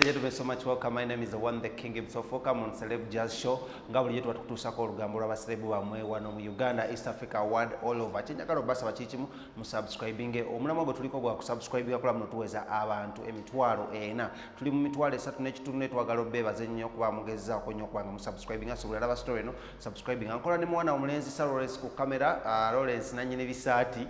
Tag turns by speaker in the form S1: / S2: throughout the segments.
S1: gentlemen, so much welcome. My name is the one, the King himself. Welcome on Celeb Jazz Show. Ngabuli yetu watukutusako olugambo lw'abaselebu bamwe wano mu Uganda, East Africa, world all over. Chenjagala obasa bachichimu mu subscribing. Omulamwa gwe tuliko gwa kusubscribe yakola muno tuweza abantu emitwalo ena. Tuli mu mitwalo 3 n'ekitundu twagala obebaza ennyo kuba mugezzaako nnyo kubanga mu subscribing asobola laba story no subscribing. Ankola ne mwana omulenzi Lawrence ku kamera, Lawrence nannyini bisaati.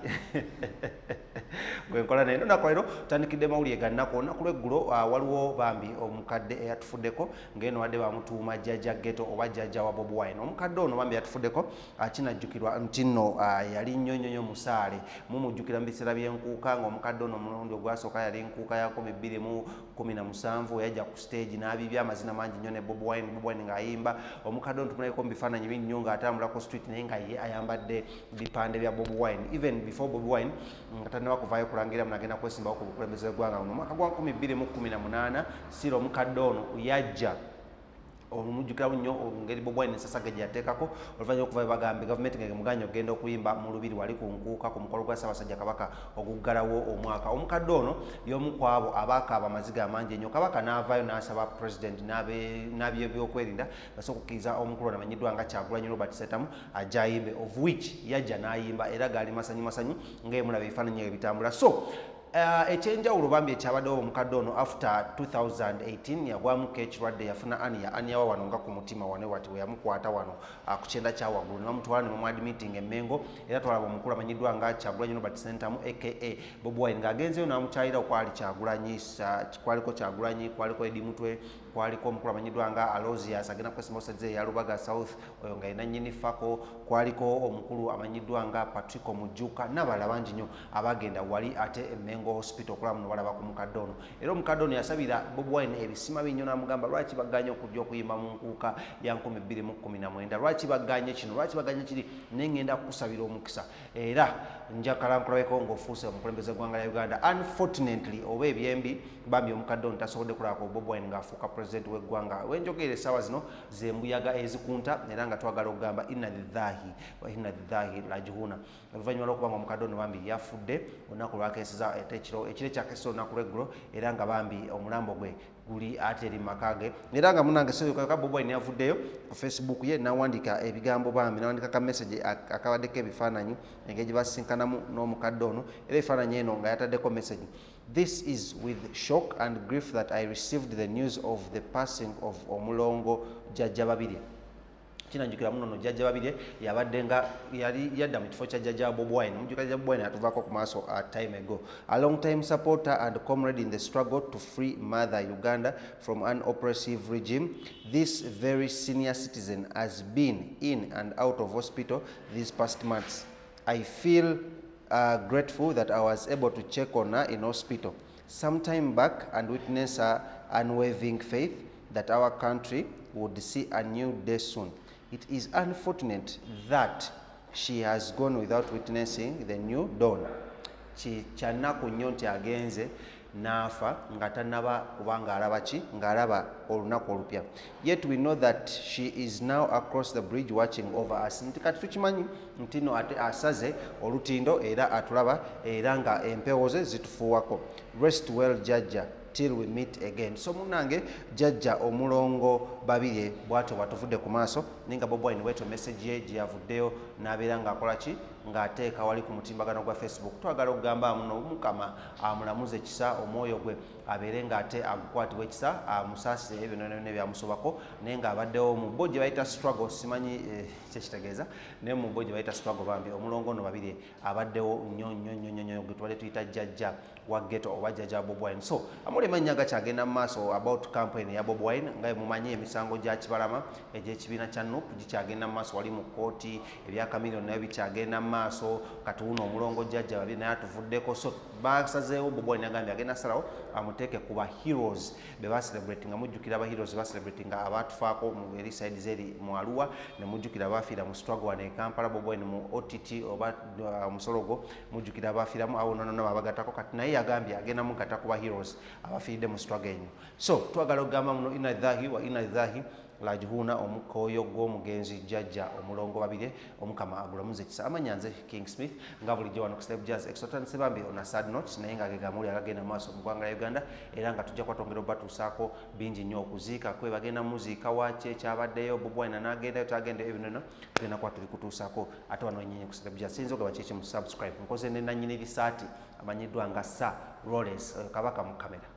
S1: Gwe nkola naye nakola lero tandikidde mawulire gannako olunaku lw'eggulo waliwo bambi omukadde eyatufuddeko ng'eno wadde bamutuuma Jajja Ghetto oba Jajja wa Bobi Wine. Omukadde ono bambi yatufuddeko kinajjukirwa nti nno yali nnyo musaale mumujjukira mu biseera by'enkuuka ng'omukadde ono omulundi ogwasooka yali nkuuka ya 2017 yajja ku stage n'abibya amazina mangi nnyo ne Bobi Wine ng'ayimba. Omukadde ono tumulabeko mu bifaananyi bingi nnyo ng'atambula ku street naye nga ye ayambadde bipande bya Bobi Wine. Even before Bobi Wine nga tannaba kuvaayo kulangira munagenda kwesimbawo ku bukulembeze bw'eggwanga mu mwaka gwa 2018 siro omukadde ono yajja omujjukirawo nnyo ngeri Bobi Wine ensasage gye yateekako oluvannyuma okuvayo bagambe gavumenti ngege muganya ogenda okuyimba mu lubiri wali ku nkuuka ku mukolo gwa Ssaabasajja Kabaka oguggalawo omwaka. Omukadde ono y'omu ku abo abaakaaba amaziga amangi ennyo. Kabaka n'avaayo n'asaba president n'ab'ebyokwerinda basobola okukkiriza omukulu ono amanyiddwa nga Kyagulanyi Robert Ssentamu ajja ayimbe, of which yajja n'ayimba era gaali masanyu ng'emulaba ebifaananyi ebyo bitambula. So ekyenjawulo bambi ekyabaddewo omukadde ono after 2018 yagwamuko ekirwadde yafuna aniyawa wano nga ku mutima wane wati we yamukwata wano ku kyenda kya waggulu ne bamutwala ne bamuadmitting e Mengo era twalaba omukulu amanyiddwa nga Kyagulanyi Robert Ssentamu aka Bobi Wine ng'agenzeyo n'amukyalira okwali Kyagulanyi, kwaliko Kyagulanyi, kwaliko Edi Mutwe, kwaliko omukulu amanyiddwa nga Alozias agenda kukwesima osaze ya Lubaga South oyo nga yina nnyini Fako, kwaliko omukulu amanyiddwa nga Patrick Omujuka n'abalala bangi nnyo abagenda wali ate e Mengo hospital okulaba muno balaba ku mukadde ono. Era omukadde ono yasabira Bobi Wine ebisima binnyo n'amugamba lwaki baganye okujja okuyimba mu nkuuka ya 2019, lwaki baganye kino, lwaki baganye kiri, naye ngenda kukusabira omukisa era njakala nkulabeko ng'ofuuse omukulembeze gwanga lya Uganda. Unfortunately oba ebyembi bambi omukadde ono tasobodde kulabako Bobi Wine ng'afuuka president w'eggwanga. Wenjogera essaawa zino zembuyaga ezikunta era nga twagala okugamba inna lillahi rajiuna. Oluvannyuma lw'okubanga omukadde ono bambi yafudde olunaku lwakeeseza ekiro ekyakeeseza olunaku lw'eggulo era nga bambi omulambo gwe guli ate eri makage era nga munange soyoka Bobi Wine yavuddeyo ku Facebook ye n'awandiika ebigambo bambi n'awandiika ka message akabaddeko ebifaananyi engeri gye basinkanamu n'omukadde ono era ebifaananyi eno nga yataddeko message: "This is with shock and grief that I received the news of the passing of Omulongo Jajja Babirye." Kinajjukira muno no Jajja Babirye yabadde nga yali yadda mu kifo kya Jajja Bobi Wine. Omujjukira Jajja Bobi Wine atuvaako ku maaso a time ago. A long time supporter and comrade in the struggle to free Mother Uganda from an oppressive regime. This very senior citizen has been in and out of hospital these past months. I feel grateful that I was able to check on her in hospital some time back and witness her unwavering faith that our country would see a new day soon. It is unfortunate that she has gone without witnessing the new dawn. Kyanaku nnyo nti agenze n'afa nga tannaba kubanga alaba ki ng'alaba olunaku olupya. Yet we know that she is now across the bridge watching over us. Nti kati tukimanyi nti no ate asaze olutindo era atulaba era nga empewo ze zitufuuwako. Rest well Jajja till we meet again. So munange Jajja Omulongo Babirye bwato batuvudde ku maaso ninga Bobi Wine weto message ye gye yavuddeyo n'abeera ng'akola ki ng'ateeka wali ku mutimbagano gwa Facebook. Twagala okugamba muno Mukama amulamuze ekisa, omwoyo gwe abeere ng'ate agukwatibwa ekisa, amusaasire ebyo byonna byamusobako naye ng'abaddewo mu bo gye bayita struggle, simanyi kyekitegeeza naye mu bo gye bayita struggle bambi Omulongo ono Babirye abaddewo nnyo gwe twali tuyita Jajja wa Ghetto oba Jajja Bobi Wine. So amuli mannya gakyagenda mu maaso about campaign ya Bobi Wine nga mumanyi emisango gya Kibalama egy'ekibiina kya NUP gikyagenda mu maaso, wali mu kooti ebyaka miliyoni nayo bikyagenda mu maaso. Katuuno Omulongo Jajja Babirye naye atuvuddeko. So basazeewo Bobi Wine agambye agenda salawo amuteeke ku ba heroes be baselebrating nga mujjukira aba heroes baselebrating abaatufaako mu eri side zeri mu Arua ne mujjukira abafiira mu struggle wane Kampala. Bobi Wine mu OTT oba Musologo mujjukira abafiiramu awo nono abagatako kati naye yagambye agenda mugata ku ba heroes abafiiridde mu struggle ennyo. So twagala okugamba muno inna lillahi wa inna ilaihi Lajhuna omukoyo gw'omugenzi Jajja Omulongo Babirye omukama agulamuze kisa amanyanze KingSmith nga bulijjo wano ku Celeb Jazz Extra tandise bambi on a sad note naye nga gegamuli agagenda maaso mu ggwanga lya Uganda era nga tujja kwatongera obatuusaako bingi nnyo okuziika kwe bagenda muziika waaki ekyabaddeyo Bobi Wine n'agendayo tagenda ebinono tugenda kuba tuli kutuusaako ate wano nyenye ku Celeb Jazz sinza ogaba kiki mu subscribe nkoze ne nannyini bisaati amanyiddwa nga Sir Rollins kabaka mu kamera.